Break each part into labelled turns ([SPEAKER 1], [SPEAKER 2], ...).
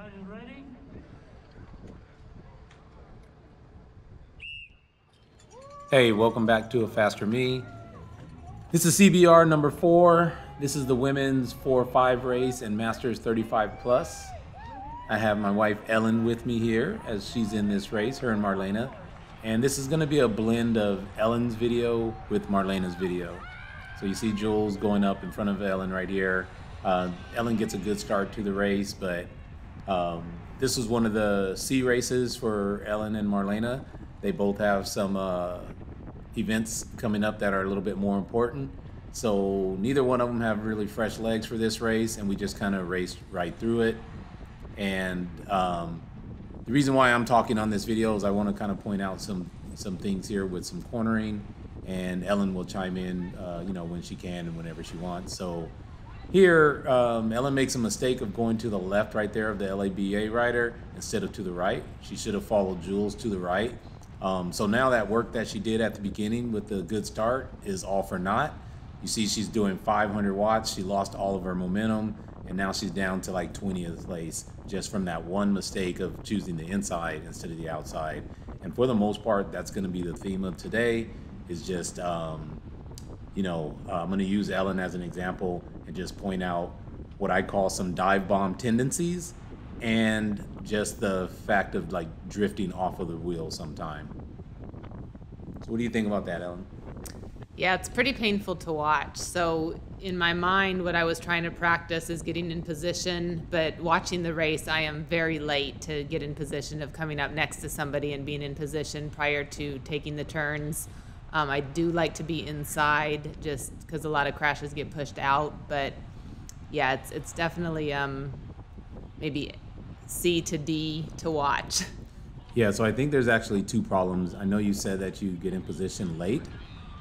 [SPEAKER 1] Riders ready?
[SPEAKER 2] Hey, welcome back to A Faster Me. This is CBR number 4. This is the women's 4-5 race and Masters 35 plus. I have my wife Ellen with me here as she's in this race, her and Marlena. And this is going to be a blend of Ellen's video with Marlena's video. So you see Jules going up in front of Ellen right here. Ellen gets a good start to the race, but this was one of the C races for Ellen and Marlena. They both have some events coming up that are a little bit more important. So neither one of them have really fresh legs for this race, and we just kind of raced right through it. And the reason why I'm talking on this video is I want to kind of point out some things here with some cornering, and Ellen will chime in, when she can and whenever she wants. So here, Ellen makes a mistake of going to the left right there of the LABA rider instead of to the right. She should have followed Jules to the right. So now that work that she did at the beginning with the good start is all for naught. You see she's doing 500 watts. She lost all of her momentum, and now she's down to like 20th place just from that one mistake of choosing the inside instead of the outside. And for the most part, that's going to be the theme of today, is just, I'm going to use Ellen as an example and just point out what I call some dive bomb tendencies and just the fact of like drifting off of the wheel sometime. So what do you think about that, Ellen?
[SPEAKER 3] Yeah, it's pretty painful to watch. So in my mind, what I was trying to practice is getting in position, but watching the race, I am very late to get in position of coming up next to somebody and being in position prior to taking the turns. I do like to be inside just because a lot of crashes get pushed out, but yeah, it's definitely maybe C to D to watch.
[SPEAKER 2] Yeah, so I think there's actually two problems. I know you said that you get in position late,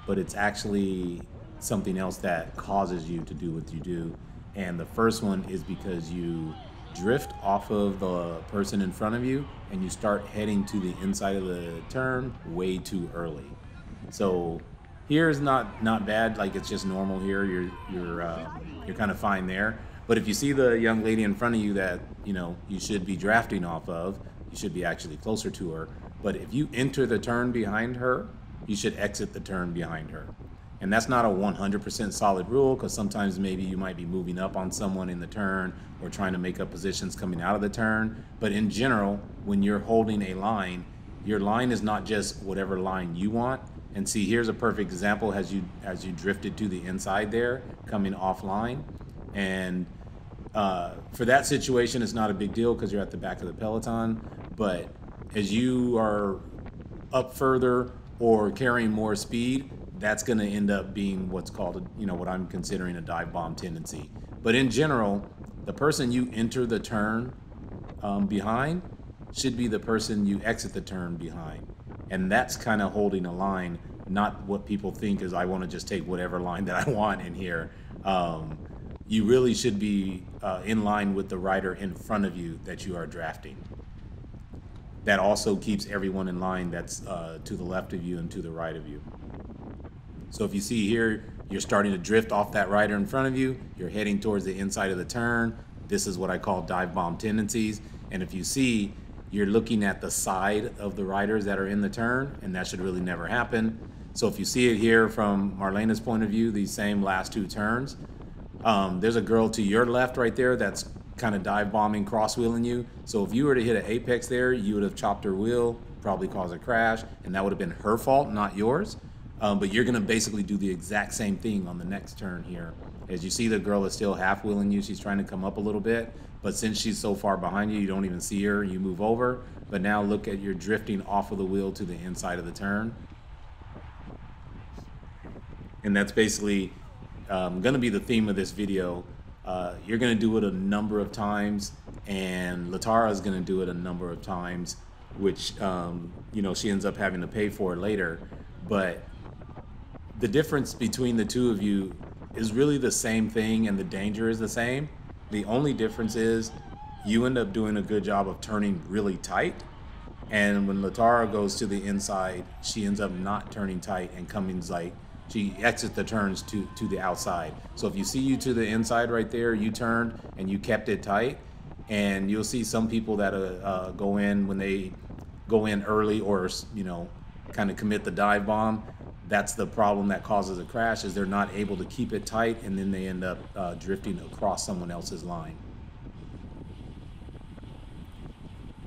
[SPEAKER 2] but it's actually something else that causes you to do what you do. And the first one is because you drift off of the person in front of you and you start heading to the inside of the turn way too early. So here is not bad, like it's just normal here. You're kind of fine there. But if you see the young lady in front of you that you should be drafting off of, you should be actually closer to her. But if you enter the turn behind her, you should exit the turn behind her. And that's not a 100% solid rule, because sometimes maybe you might be moving up on someone in the turn or trying to make up positions coming out of the turn. But in general, when you're holding a line, your line is not just whatever line you want. And see, here's a perfect example as you drifted to the inside there, coming offline. And for that situation, it's not a big deal because you're at the back of the peloton. But as you are up further or carrying more speed, that's going to end up being what's called, what I'm considering a dive bomb tendency. But in general, the person you enter the turn behind should be the person you exit the turn behind. And that's kind of holding a line, not what people think is I want to just take whatever line that I want in here. You really should be in line with the rider in front of you that you are drafting. That also keeps everyone in line that's to the left of you and to the right of you. So if you see here, you're starting to drift off that rider in front of you, you're heading towards the inside of the turn. This is what I call dive bomb tendencies. And if you see, you're looking at the side of the riders that are in the turn, and that should really never happen. So if you see it here from Marlena's point of view, these same last two turns, there's a girl to your left right there that's kind of dive bombing, cross wheeling you. So if you were to hit an apex there, you would have chopped her wheel, probably caused a crash, and that would have been her fault, not yours. But you're going to basically do the exact same thing on the next turn here. As you see, the girl is still half wheeling you. She's trying to come up a little bit, but since she's so far behind you, you don't even see her. You move over, but now look at you're drifting off of the wheel to the inside of the turn. And that's basically going to be the theme of this video. You're going to do it a number of times, and Latara is going to do it a number of times, which she ends up having to pay for later. But the difference between the two of you is really the same thing, and the danger is the same. The only difference is you end up doing a good job of turning really tight, and when Latara goes to the inside, she ends up not turning tight and coming like she exits the turns to the outside. So if you see you to the inside right there, you turned and you kept it tight, And you'll see some people that go in when they go in early, or kind of commit the dive bomb. That's the problem that causes a crash, is they're not able to keep it tight, and then they end up drifting across someone else's line.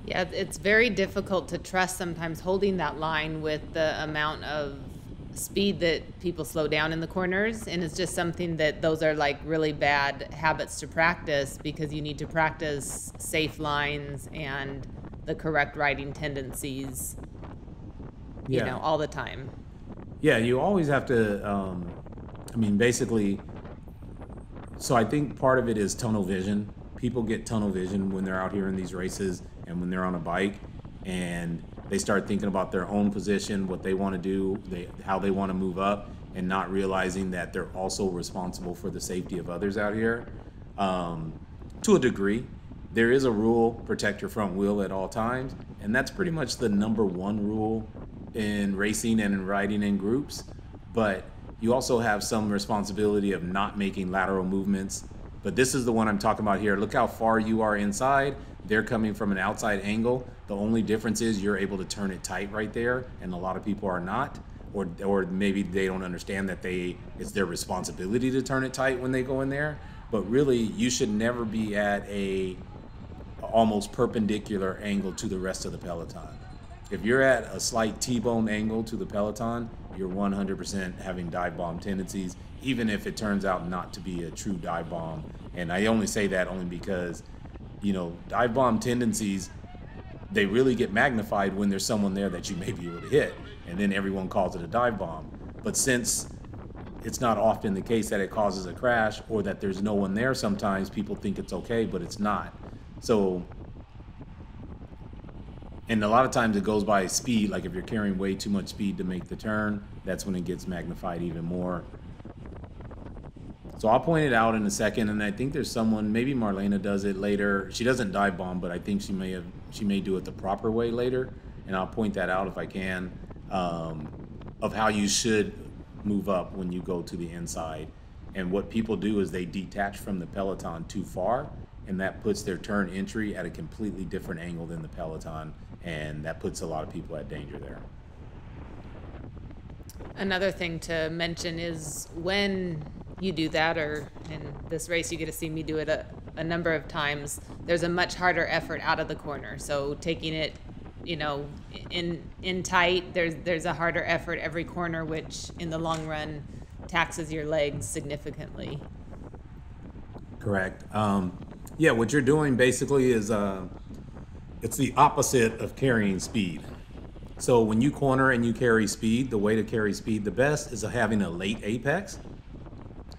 [SPEAKER 3] Yeah, it's very difficult to trust sometimes holding that line with the amount of speed that people slow down in the corners. And it's just something that those are like really bad habits to practice, because you need to practice safe lines and the correct riding tendencies,
[SPEAKER 2] Yeah.
[SPEAKER 3] all the time.
[SPEAKER 2] Yeah, you always have to, basically, so I think part of it is tunnel vision. People get tunnel vision when they're out here in these races and when they're on a bike, and they start thinking about their own position, what they want to do, how they want to move up, and not realizing that they're also responsible for the safety of others out here. To a degree, there is a rule: protect your front wheel at all times, and that's pretty much the number one rule in racing and in riding in groups. But you also have some responsibility of not making lateral movements. But this is the one I'm talking about here. Look how far you are inside. They're coming from an outside angle. The only difference is you're able to turn it tight right there, and a lot of people are not. Or maybe they don't understand that it's their responsibility to turn it tight when they go in there. But really, you should never be at a almost perpendicular angle to the rest of the peloton. If you're at a slight T-bone angle to the peloton, you're 100% having dive bomb tendencies, even if it turns out not to be a true dive bomb. And I only say that only because, dive bomb tendencies, they really get magnified when there's someone there that you may be able to hit, and then everyone calls it a dive bomb. But since it's not often the case that it causes a crash, or that there's no one there, sometimes people think it's okay, but it's not. So, and a lot of times it goes by speed. Like if you're carrying way too much speed to make the turn, that's when it gets magnified even more. So I'll point it out in a second, and I think there's someone, maybe Marlena does it later. She doesn't dive bomb, but I think she may do it the proper way later, and I'll point that out if I can, of how you should move up when you go to the inside. And what people do is they detach from the peloton too far, and that puts their turn entry at a completely different angle than the peloton, and that puts a lot of people at danger there.
[SPEAKER 3] Another thing to mention is when you do that, or in this race you get to see me do it a number of times, there's a much harder effort out of the corner. So taking it, in tight, there's a harder effort every corner, which in the long run taxes your legs significantly.
[SPEAKER 2] Correct. Yeah, what you're doing basically is it's the opposite of carrying speed. So when you corner and you carry speed, the way to carry speed the best is having a late apex.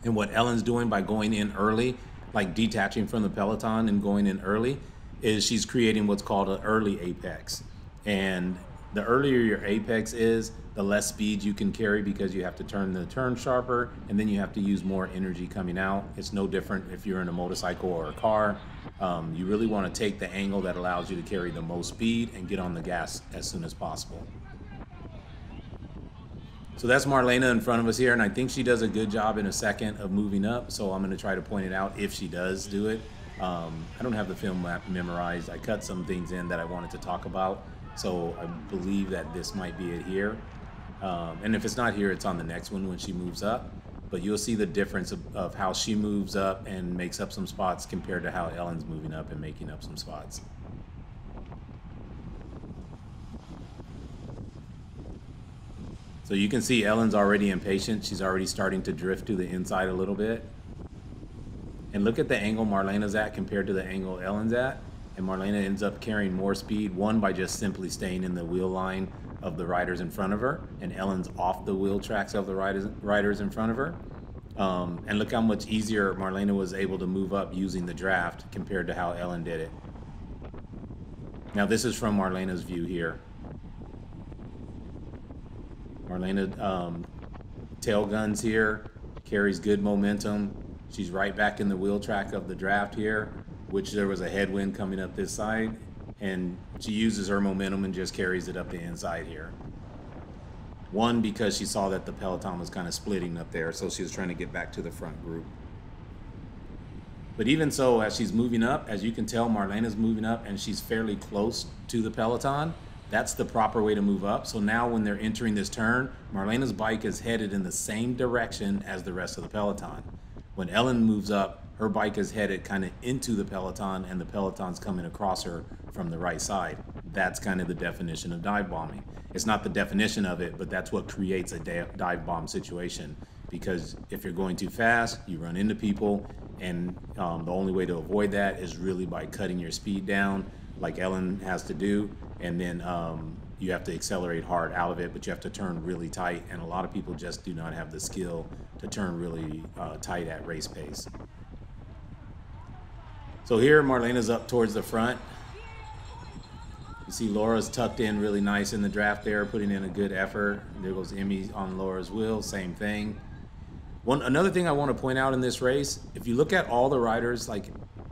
[SPEAKER 2] And what Ellen's doing by going in early, like detaching from the peloton and going in early, is she's creating what's called an early apex. And the earlier your apex is, the less speed you can carry, because you have to turn the turn sharper, and then you have to use more energy coming out. It's no different if you're in a motorcycle or a car. You really want to take the angle that allows you to carry the most speed and get on the gas as soon as possible. So that's Marlena in front of us here, and I think she does a good job in a second of moving up, so I'm going to try to point it out if she does do it. I don't have the film map memorized. I cut some things in that I wanted to talk about, so I believe that this might be it here. And if it's not here, it's on the next one when she moves up. But you'll see the difference of how she moves up and makes up some spots compared to how Ellen's moving up and making up some spots. So you can see Ellen's already impatient. She's already starting to drift to the inside a little bit. And look at the angle Marlena's at compared to the angle Ellen's at. And Marlena ends up carrying more speed, one, by just simply staying in the wheel line of the riders in front of her, and Ellen's off the wheel tracks of the riders in front of her. And look how much easier Marlena was able to move up using the draft compared to how Ellen did it. Now this is from Marlena's view here. Marlena tail guns here, carries good momentum. She's right back in the wheel track of the draft here, which there was a headwind coming up this side, and she uses her momentum and just carries it up the inside here. One, because she saw that the peloton was kind of splitting up there, so she was trying to get back to the front group. But even so, as she's moving up, as you can tell, Marlena's moving up and she's fairly close to the peloton. That's the proper way to move up. So now when they're entering this turn, Marlena's bike is headed in the same direction as the rest of the peloton. When Ellen moves up, her bike is headed kind of into the peloton and the peloton's coming across her from the right side. That's kind of the definition of dive bombing. It's not the definition of it, but that's what creates a dive bomb situation. Because if you're going too fast, you run into people, and the only way to avoid that is really by cutting your speed down, like Ellen has to do, and then you have to accelerate hard out of it, but you have to turn really tight, and a lot of people just do not have the skill to turn really tight at race pace. So here, Marlena's up towards the front. You see Laura's tucked in really nice in the draft there, putting in a good effort. There goes Emmy on Laura's wheel, same thing. Another thing I want to point out in this race, if you look at all the riders like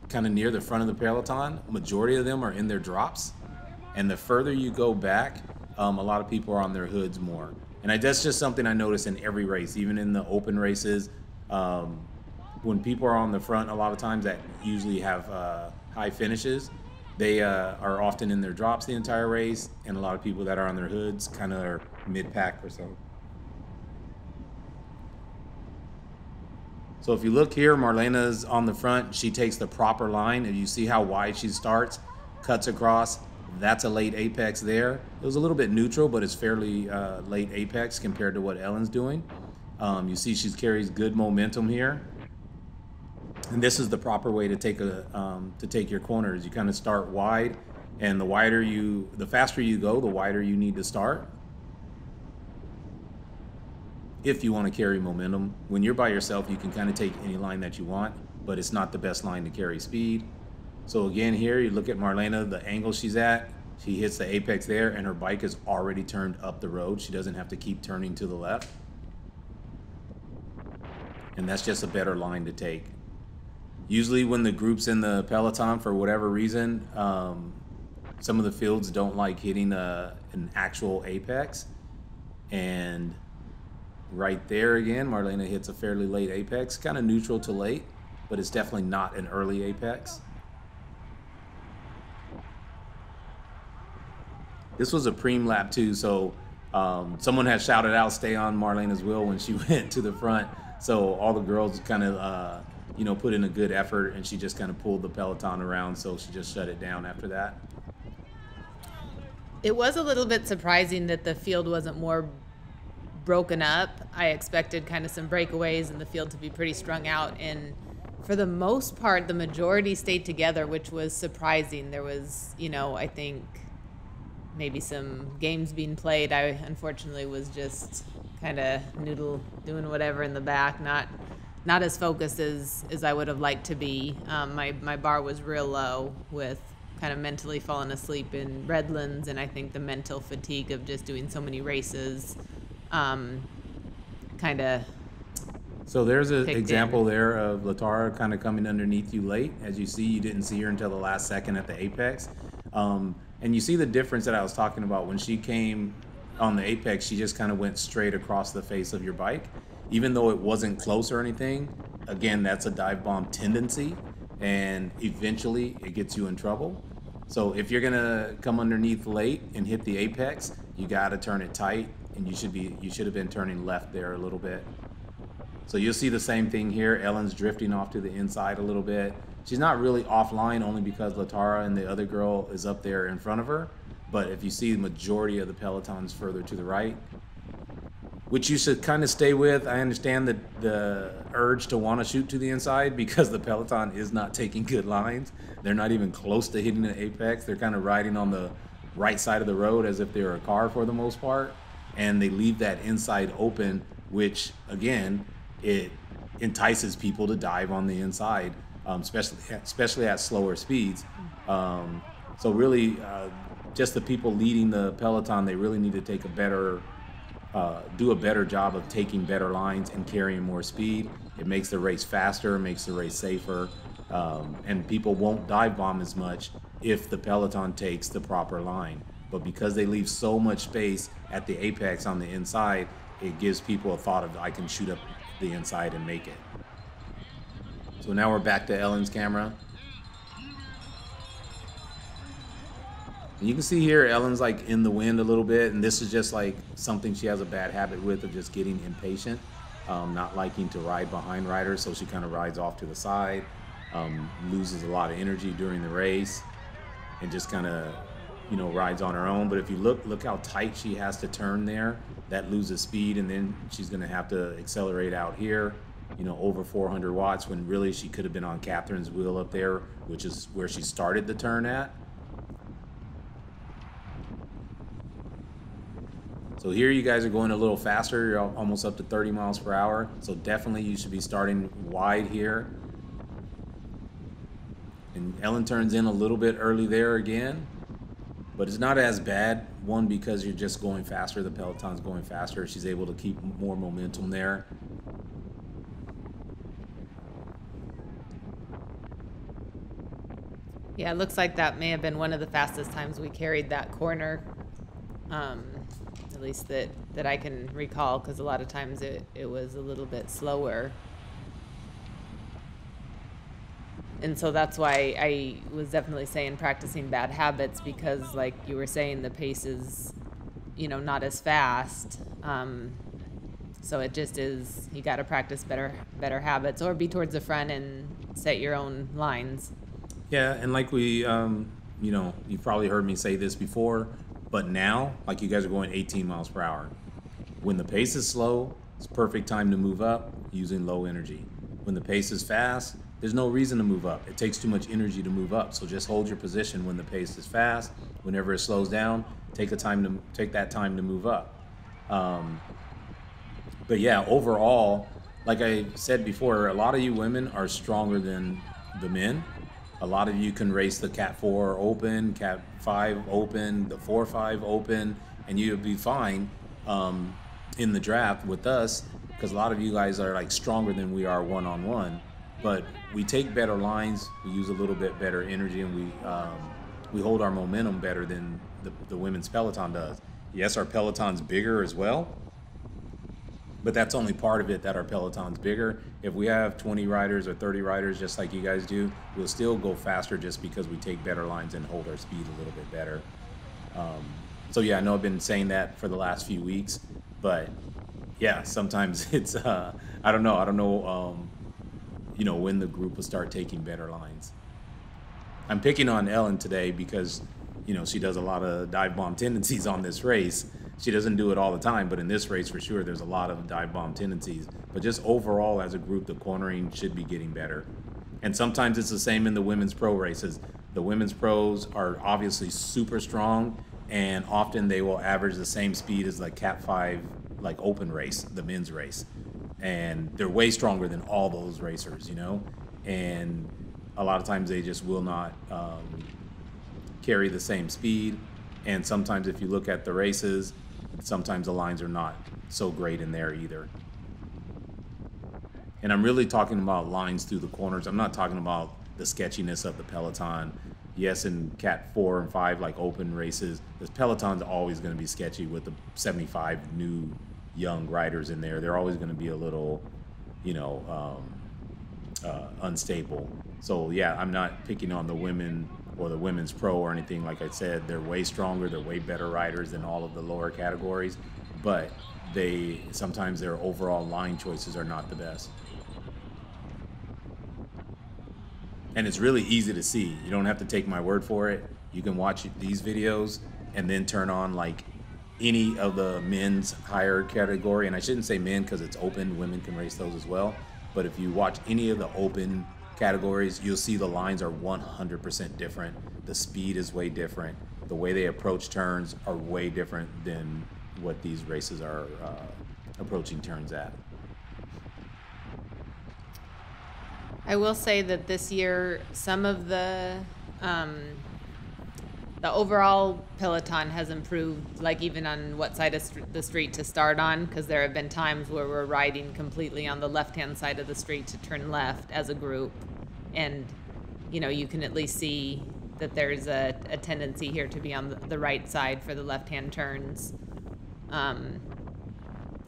[SPEAKER 2] kind of near the front of the peloton, majority of them are in their drops. And the further you go back, a lot of people are on their hoods more. And that's just something I notice in every race, even in the open races. When people are on the front, a lot of times that usually have high finishes. They are often in their drops the entire race, and a lot of people that are on their hoods kind of are mid-pack or so. So if you look here, Marlena's on the front. She takes the proper line, and you see how wide she starts, cuts across. That's a late apex there. It was a little bit neutral, but it's fairly late apex compared to what Ellen's doing. You see she carries good momentum here. And this is the proper way to take your corners. You kind of start wide, and the faster you go, the wider you need to start. If you want to carry momentum. When you're by yourself, you can kind of take any line that you want, but it's not the best line to carry speed. So again, here you look at Marlena, the angle she's at, she hits the apex there, and her bike is already turned up the road. She doesn't have to keep turning to the left. And that's just a better line to take. Usually when the group's in the peloton, for whatever reason, some of the fields don't like hitting an actual apex. And right there again, Marlena hits a fairly late apex, kind of neutral to late, but it's definitely not an early apex. This was a preem lap too, so someone had shouted out, "Stay on Marlena's wheel" when she went to the front. So all the girls kind of, put in a good effort, and she just kind of pulled the peloton around, so she just shut it down after that.
[SPEAKER 3] It was a little bit surprising that the field wasn't more broken up. I expected kind of some breakaways and the field to be pretty strung out, and for the most part, the majority stayed together, which was surprising. There was, I think maybe some games being played. I unfortunately was just kind of doing whatever in the back, not as focused as I would have liked to be. My bar was real low with kind of mentally falling asleep in Redlands, and I think the mental fatigue of just doing so many races kind of.
[SPEAKER 2] So there's an example there of Latara kind of coming underneath you late. As you see, you didn't see her until the last second at the apex. And you see the difference that I was talking about. When she came on the apex, she just kind of went straight across the face of your bike. Even though it wasn't close or anything, again, that's a dive bomb tendency, and eventually it gets you in trouble. So if you're gonna come underneath late and hit the apex, you gotta turn it tight, and you should have been turning left there a little bit. So you'll see the same thing here. Ellen's drifting off to the inside a little bit. She's not really offline, only because Latara and the other girl is up there in front of her. But if you see, the majority of the peloton's further to the right, which you should kind of stay with. I understand the urge to want to shoot to the inside because the peloton is not taking good lines. They're not even close to hitting the apex. They're kind of riding on the right side of the road as if they're a car for the most part. And they leave that inside open, which, again, it entices people to dive on the inside, especially at slower speeds. So really, just the people leading the peloton, they really need to take do a better job of taking better lines and carrying more speed. It makes the race faster, makes the race safer, and people won't dive bomb as much if the peloton takes the proper line. But because they leave so much space at the apex on the inside, it gives people a thought of, I can shoot up the inside and make it. So now we're back to Ellen's camera. And you can see here Ellen's like in the wind a little bit, and this is just like something she has a bad habit with, of just getting impatient, not liking to ride behind riders, so she kind of rides off to the side, loses a lot of energy during the race, and just kind of, you know, rides on her own. But if you look how tight she has to turn there, that loses speed, and then she's going to have to accelerate out here, you know, over 400 watts, when really she could have been on Catherine's wheel up there, which is where she started the turn at. So here you guys are going a little faster. You're almost up to 30 miles per hour. So definitely you should be starting wide here. And Ellen turns in a little bit early there again, but it's not as bad. One, because you're just going faster. The peloton's going faster. She's able to keep more momentum there.
[SPEAKER 3] Yeah, it looks like that may have been one of the fastest times we carried that corner. At least that I can recall, because a lot of times it was a little bit slower. And so that's why I was definitely saying practicing bad habits, because like you were saying, the pace is, you know, not as fast. So it just is, you got to practice better habits, or be towards the front and set your own lines.
[SPEAKER 2] Yeah, and like we, you know, you've probably heard me say this before, but now, like you guys are going 18 miles per hour. When the pace is slow, it's perfect time to move up using low energy. When the pace is fast, there's no reason to move up. It takes too much energy to move up. So just hold your position when the pace is fast. Whenever it slows down, take that time to move up. But yeah, overall, like I said before, a lot of you women are stronger than the men. A lot of you can race the Cat 4 open, Cat 5 open, the 4-5 open, and you'll be fine in the draft with us, because a lot of you guys are like stronger than we are one-on-one. But we take better lines, we use a little bit better energy, and we hold our momentum better than the women's peloton does. Yes, our peloton's bigger as well, but that's only part of it, that our peloton's bigger. If we have 20 riders or 30 riders just like you guys do, we'll still go faster, just because we take better lines and hold our speed a little bit better. So yeah, I know I've been saying that for the last few weeks, but yeah, sometimes it's I don't know you know, when the group will start taking better lines. I'm picking on Ellen today because, you know, she does a lot of dive bomb tendencies on this race. She doesn't do it all the time, but in this race for sure, there's a lot of dive bomb tendencies. But just overall, as a group, the cornering should be getting better. And sometimes it's the same in the women's pro races. The women's pros are obviously super strong, and often they will average the same speed as like Cat 5, like open race, the men's race. And they're way stronger than all those racers, you know? And a lot of times they just will not carry the same speed. And sometimes if you look at the races, sometimes the lines are not so great in there either. And I'm really talking about lines through the corners. I'm not talking about the sketchiness of the peloton. Yes, in Cat 4 and 5, like open races, the peloton's always going to be sketchy with the 75 new young riders in there. They're always going to be a little, you know, unstable. So yeah, I'm not picking on the women or the women's pro or anything. Like I said, they're way stronger, they're way better riders than all of the lower categories, but sometimes their overall line choices are not the best. And it's really easy to see. You don't have to take my word for it. You can watch these videos and then turn on like any of the men's higher category. And I shouldn't say men because it's open, women can race those as well. But if you watch any of the open categories, you'll see the lines are 100% different. The speed is way different. The way they approach turns are way different than what these races are approaching turns at.
[SPEAKER 3] I will say that this year, some of the overall peloton has improved, like even on what side of the street to start on, because there have been times where we're riding completely on the left-hand side of the street to turn left as a group. And, you know, you can at least see that there's a tendency here to be on the right side for the left-hand turns. And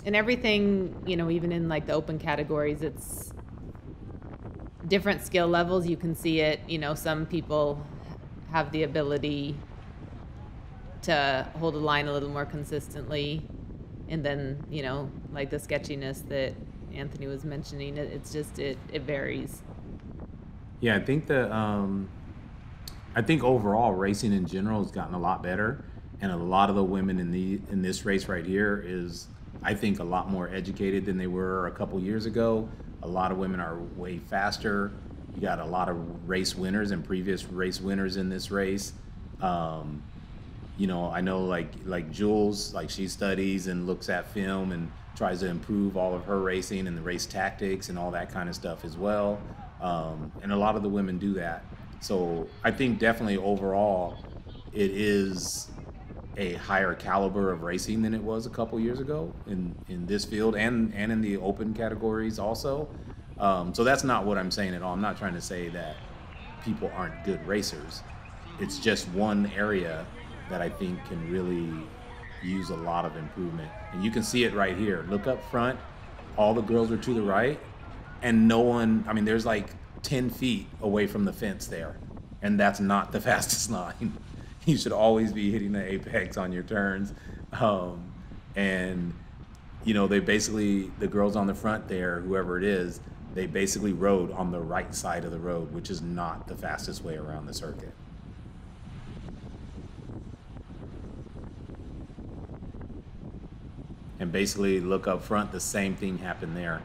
[SPEAKER 3] everything, you know, even in like the open categories, different skill levels, you can see it. Some people have the ability to hold a line a little more consistently. And then, like the sketchiness that Anthony was mentioning, it varies.
[SPEAKER 2] Yeah, I think overall racing in general has gotten a lot better, and a lot of the women in this race right here is, I think, a lot more educated than they were a couple years ago. A lot of women are way faster. You got a lot of race winners and previous race winners in this race. I know like Jules, like she studies and looks at film and tries to improve all of her racing and the race tactics and all that kind of stuff as well. And a lot of the women do that. So I think definitely overall it is a higher caliber of racing than it was a couple years ago in this field and in the open categories also. So that's not what I'm saying at all. I'm not trying to say that people aren't good racers. It's just one area that I think can really use a lot of improvement. And you can see it right here. Look up front, all the girls are to the right, and no one, there's like 10 feet away from the fence there, and that's not the fastest line. You should always be hitting the apex on your turns. And they basically, the girls on the front there, whoever it is, they basically rode on the right side of the road, which is not the fastest way around the circuit. And basically look up front, the same thing happened there.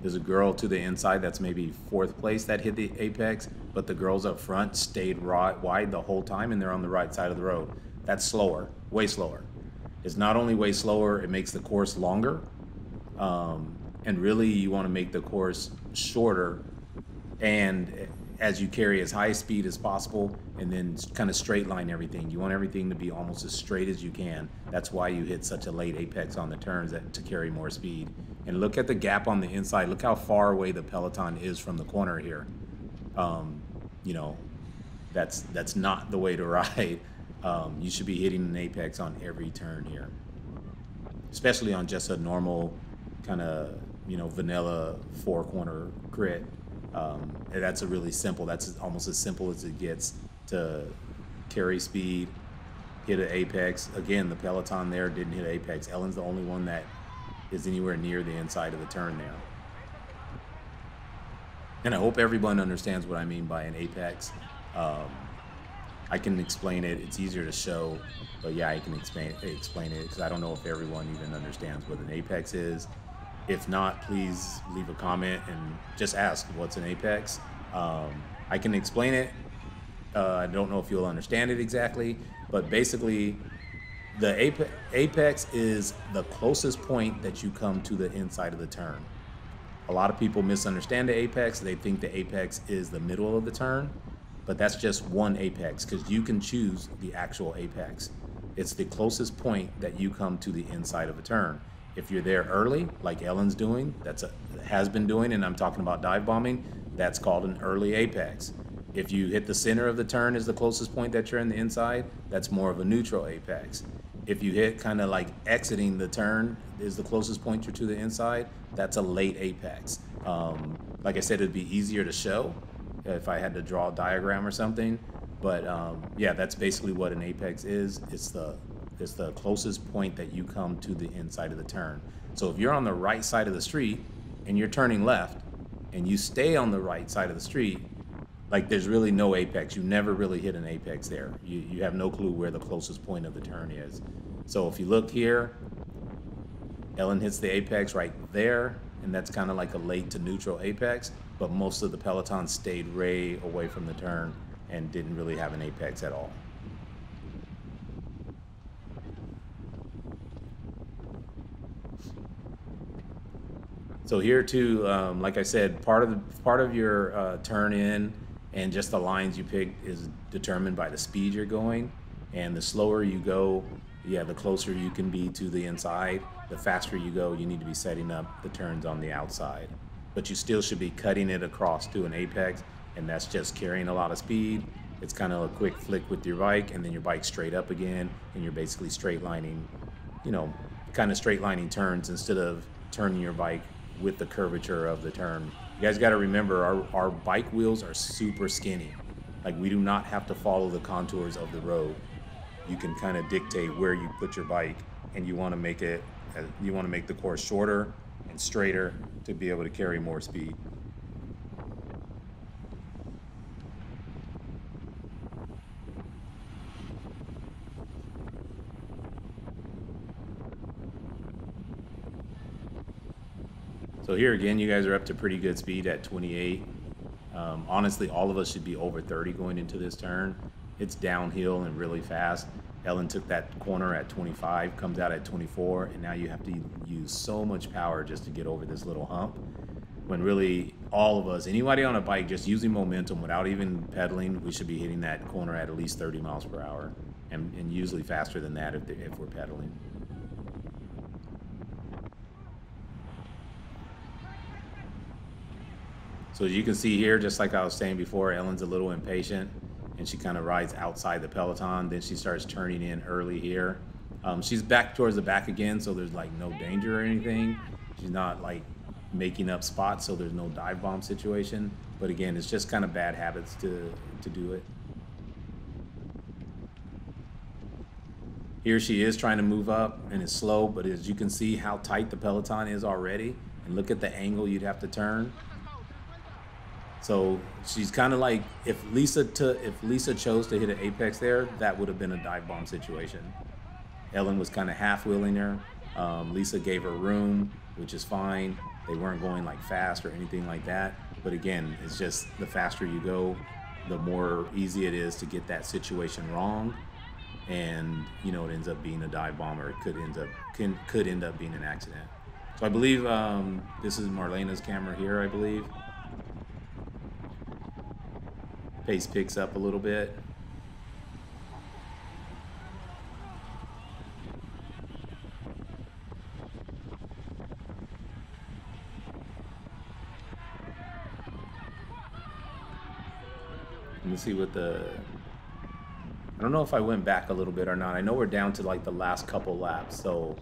[SPEAKER 2] There's a girl to the inside that's maybe fourth place that hit the apex, but the girls up front stayed wide the whole time, and they're on the right side of the road. That's slower, way slower. It's not only way slower, it makes the course longer. And really you want to make the course shorter, and as you carry as high speed as possible, and then kind of straight line everything. You want everything to be almost as straight as you can. That's why you hit such a late apex on the turns to carry more speed. And look at the gap on the inside. Look how far away the peloton is from the corner here. That's not the way to ride. You should be hitting an apex on every turn here, especially on just a normal kind of vanilla four corner crit. That's a really simple. That's almost as simple as it gets to carry speed, hit an apex. Again, the peloton there didn't hit apex. Ellen's the only one that is anywhere near the inside of the turn there. And I hope everyone understands what I mean by an apex. I can explain it. It's easier to show, but yeah, I can explain it because I don't know if everyone even understands what an apex is. If not, please leave a comment and just ask what's an apex. I can explain it. I don't know if you'll understand it exactly, but basically the apex is the closest point that you come to the inside of the turn. A lot of people misunderstand the apex. They think the apex is the middle of the turn, but that's just one apex because you can choose the actual apex. It's the closest point that you come to the inside of a turn. If you're there early, like Ellen's doing, has been doing, and I'm talking about dive bombing, that's called an early apex. If you hit the center of the turn is the closest point that you're in the inside, that's more of a neutral apex. If you hit kind of like exiting the turn is the closest point you're to the inside, that's a late apex. Like I said, it'd be easier to show if I had to draw a diagram or something, but yeah, that's basically what an apex is. It's the closest point that you come to the inside of the turn. So if you're on the right side of the street and you're turning left and you stay on the right side of the street, like there's really no apex. You never really hit an apex there. You have no clue where the closest point of the turn is. So if you look here, Ellen hits the apex right there, and that's kind of like a late to neutral apex, but most of the peloton stayed way away from the turn and didn't really have an apex at all. So here too, like I said, part of your turn in and just the lines you pick is determined by the speed you're going, and the slower you go, yeah, the closer you can be to the inside. The faster you go, you need to be setting up the turns on the outside, but you still should be cutting it across to an apex, and that's just carrying a lot of speed. It's kind of a quick flick with your bike, and then your bike straight up again, and you're basically straight lining, kind of straight lining turns instead of turning your bike with the curvature of the turn. You guys got to remember our bike wheels are super skinny. Like, we do not have to follow the contours of the road. You can kind of dictate where you put your bike, and you want to make the course shorter and straighter to be able to carry more speed. So here again, you guys are up to pretty good speed at 28. Honestly, all of us should be over 30 going into this turn. It's downhill and really fast. Ellen took that corner at 25, comes out at 24, and now you have to use so much power just to get over this little hump. When really, all of us, anybody on a bike, just using momentum without even pedaling, we should be hitting that corner at least 30 miles per hour, and usually faster than that if we're pedaling. So as you can see here, just like I was saying before, Ellen's a little impatient, and she kind of rides outside the peloton. Then she starts turning in early here. She's back towards the back again, so there's like no danger or anything. She's not like making up spots, so there's no dive bomb situation. But again, it's just kind of bad habits to do it. Here she is trying to move up, and it's slow, but as you can see how tight the peloton is already, and look at the angle you'd have to turn. So she's kind of like, if Lisa chose to hit an apex there, that would have been a dive bomb situation. Ellen was kind of half-wheeling her. Lisa gave her room, which is fine. They weren't going like fast or anything like that. But again, it's just the faster you go, the more easy it is to get that situation wrong. And, you know, it ends up being a dive bomb, or it could end up being an accident. So I believe this is Marlena's camera here, I believe. Pace picks up a little bit. Let me see what I don't know if I went back a little bit or not. I know we're down to like the last couple laps, so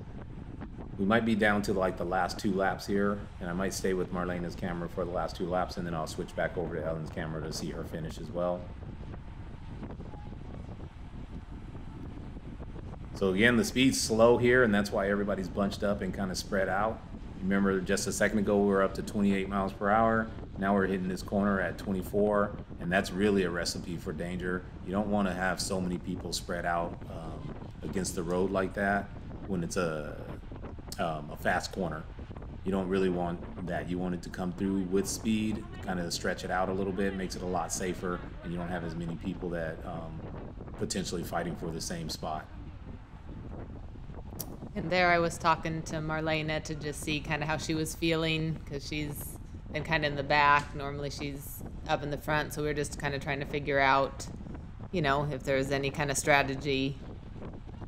[SPEAKER 2] we might be down to like the last 2 laps here, and I might stay with Marlena's camera for the last 2 laps, and then I'll switch back over to Ellen's camera to see her finish as well. So again, the speed's slow here, and that's why everybody's bunched up and kind of spread out. Remember, just a second ago we were up to 28 miles per hour. Now we're hitting this corner at 24, and that's really a recipe for danger. You don't want to have so many people spread out against the road like that when it's a fast corner. You don't really want that. You want it to come through with speed, kind of stretch it out a little bit, makes it a lot safer, and you don't have as many people that potentially fighting for the same spot.
[SPEAKER 3] And there I was talking to Marlena to just see kind of how she was feeling, because she's been kind of in the back. Normally she's up in the front, so we were just kind of trying to figure out, you know, if there was any kind of strategy.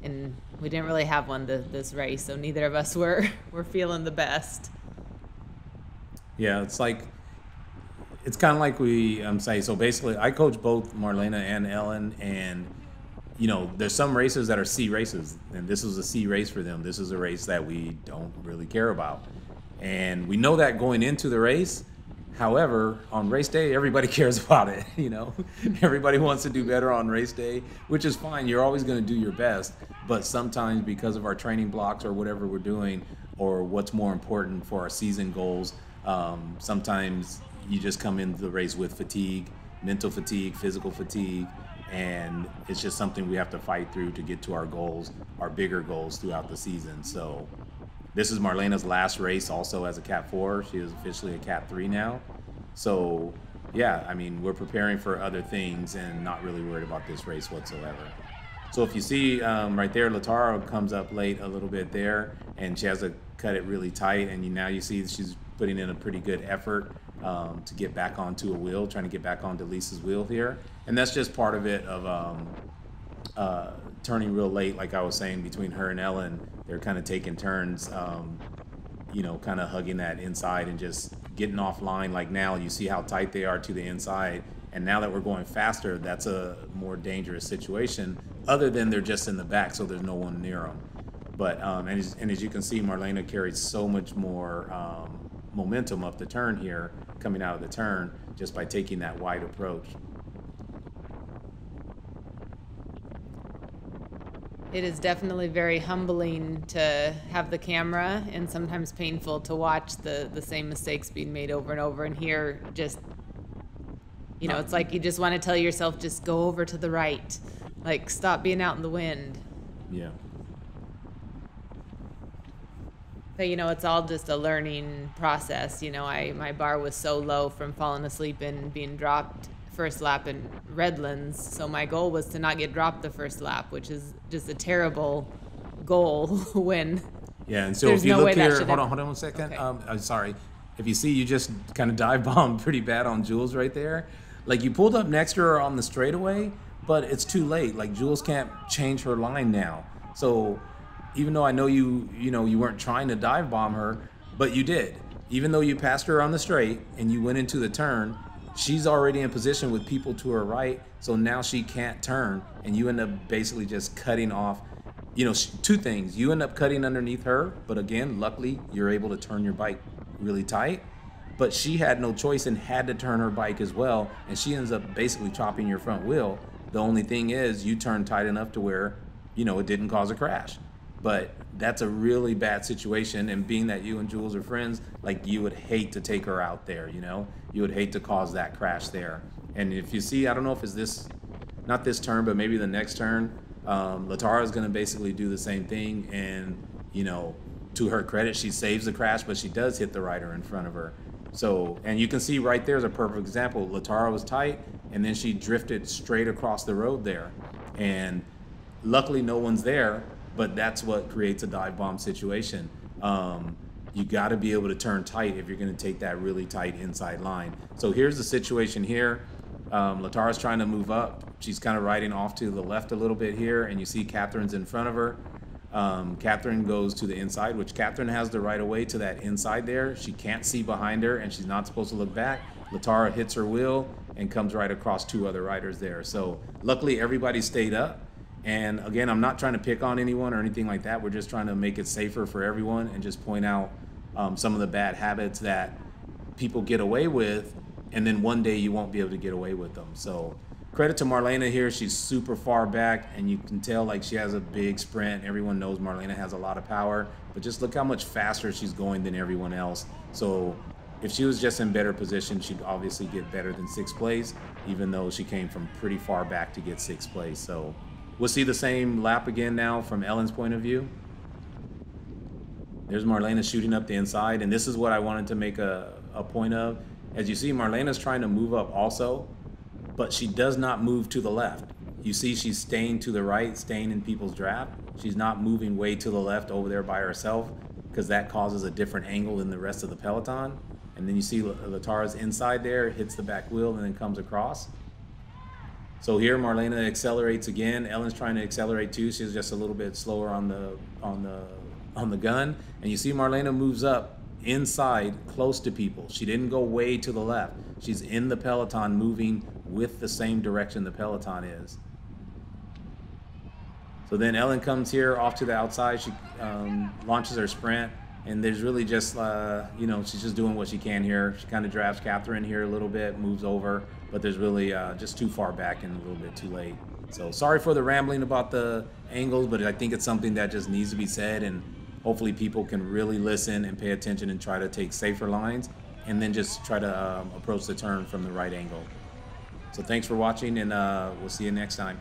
[SPEAKER 3] And we didn't really have one this race, so neither of us were feeling the best.
[SPEAKER 2] Yeah, it's kind of like we say. So basically, I coach both Marlena and Ellen, and you know, there's some races that are C races, and this was a C race for them. This is a race that we don't really care about, and we know that going into the race. However, on race day, everybody cares about it. You know, everybody wants to do better on race day, which is fine. You're always going to do your best, but sometimes because of our training blocks or whatever we're doing, or what's more important for our season goals, sometimes you just come into the race with fatigue, mental fatigue, physical fatigue, and it's just something we have to fight through to get to our goals, our bigger goals throughout the season. So this is Marlena's last race also as a Cat 4. She is officially a Cat 3 now. So yeah, I mean, we're preparing for other things and not really worried about this race whatsoever. So if you see right there, Latara comes up late a little bit there, and she has to cut it really tight, and now you see she's putting in a pretty good effort to get back onto a wheel, trying to get back onto Lisa's wheel here. And that's just part of it of turning real late, like I was saying, between her and Ellen. They're kind of taking turns, you know, kind of hugging that inside and just getting offline. Like now, you see how tight they are to the inside. And now that we're going faster, that's a more dangerous situation, other than they're just in the back, so there's no one near them. But, and as you can see, Marlena carries so much more momentum up the turn here, coming out of the turn, just by taking that wide approach.
[SPEAKER 3] It is definitely very humbling to have the camera and sometimes painful to watch the same mistakes being made over and over, and here just, you know, it's like you just want to tell yourself, just go over to the right, like stop being out in the wind.
[SPEAKER 2] Yeah.
[SPEAKER 3] But you know, it's all just a learning process. You know, my bar was so low from falling asleep and being dropped first lap in Redlands, so my goal was to not get dropped the first lap, which is just a terrible goal when
[SPEAKER 2] Yeah, and so
[SPEAKER 3] there's
[SPEAKER 2] if you
[SPEAKER 3] no
[SPEAKER 2] look
[SPEAKER 3] way that
[SPEAKER 2] here,
[SPEAKER 3] should
[SPEAKER 2] hold
[SPEAKER 3] have-
[SPEAKER 2] on 1 second.
[SPEAKER 3] Okay.
[SPEAKER 2] I'm sorry. If you see, you just kind of dive bombed pretty bad on Jules right there. Like you pulled up next to her on the straightaway, but it's too late. Like Jules can't change her line now. So even though I know you weren't trying to dive bomb her, but you did. Even though you passed her on the straight and you went into the turn, she's already in position with people to her right, so now she can't turn, and you end up basically just cutting off. You know, two things. You end up cutting underneath her, but again, luckily, you're able to turn your bike really tight. But she had no choice and had to turn her bike as well, and she ends up basically chopping your front wheel. The only thing is you turned tight enough to where, you know, it didn't cause a crash. But that's a really bad situation, and being that you and Jules are friends, like you would hate to take her out there, you know? You would hate to cause that crash there. And if you see, I don't know if it's this, not this turn, but maybe the next turn, Latara is going to basically do the same thing, and, you know, to her credit, she saves the crash, but she does hit the rider in front of her. So, and you can see right there's a perfect example. Latara was tight, and then she drifted straight across the road there. And luckily no one's there, but that's what creates a dive bomb situation. You got to be able to turn tight if you're going to take that really tight inside line. So here's the situation here. Latara's trying to move up. She's kind of riding off to the left a little bit here, and you see Catherine's in front of her. Catherine goes to the inside, which Catherine has the right of way to that inside there. She can't see behind her, and she's not supposed to look back. Latara hits her wheel and comes right across two other riders there. So luckily everybody stayed up. And again, I'm not trying to pick on anyone or anything like that. We're just trying to make it safer for everyone and just point out some of the bad habits that people get away with, and then one day you won't be able to get away with them. So credit to Marlena here. She's super far back, and you can tell like she has a big sprint. Everyone knows Marlena has a lot of power, but just look how much faster she's going than everyone else. So if she was just in better position, she'd obviously get better than sixth place, even though she came from pretty far back to get sixth place. So we'll see the same lap again now from Ellen's point of view. There's Marlena shooting up the inside, and this is what I wanted to make a point of. As you see, Marlena's trying to move up also, but she does not move to the left. You see she's staying to the right, staying in people's draft. She's not moving way to the left over there by herself, because that causes a different angle than the rest of the peloton. And then you see Latara's inside there, hits the back wheel, and then comes across. So here Marlena accelerates again. Ellen's trying to accelerate too. She's just a little bit slower on the gun. And you see Marlena moves up inside close to people. She didn't go way to the left. She's in the peloton moving with the same direction the peloton is. So then Ellen comes here off to the outside. She launches her sprint, and there's really just, you know, she's just doing what she can here. She kind of drafts Catherine here a little bit, moves over, but there's really just too far back and a little bit too late. So sorry for the rambling about the angles, but I think it's something that just needs to be said, and hopefully people can really listen and pay attention and try to take safer lines, and then just try to approach the turn from the right angle. So thanks for watching, and we'll see you next time.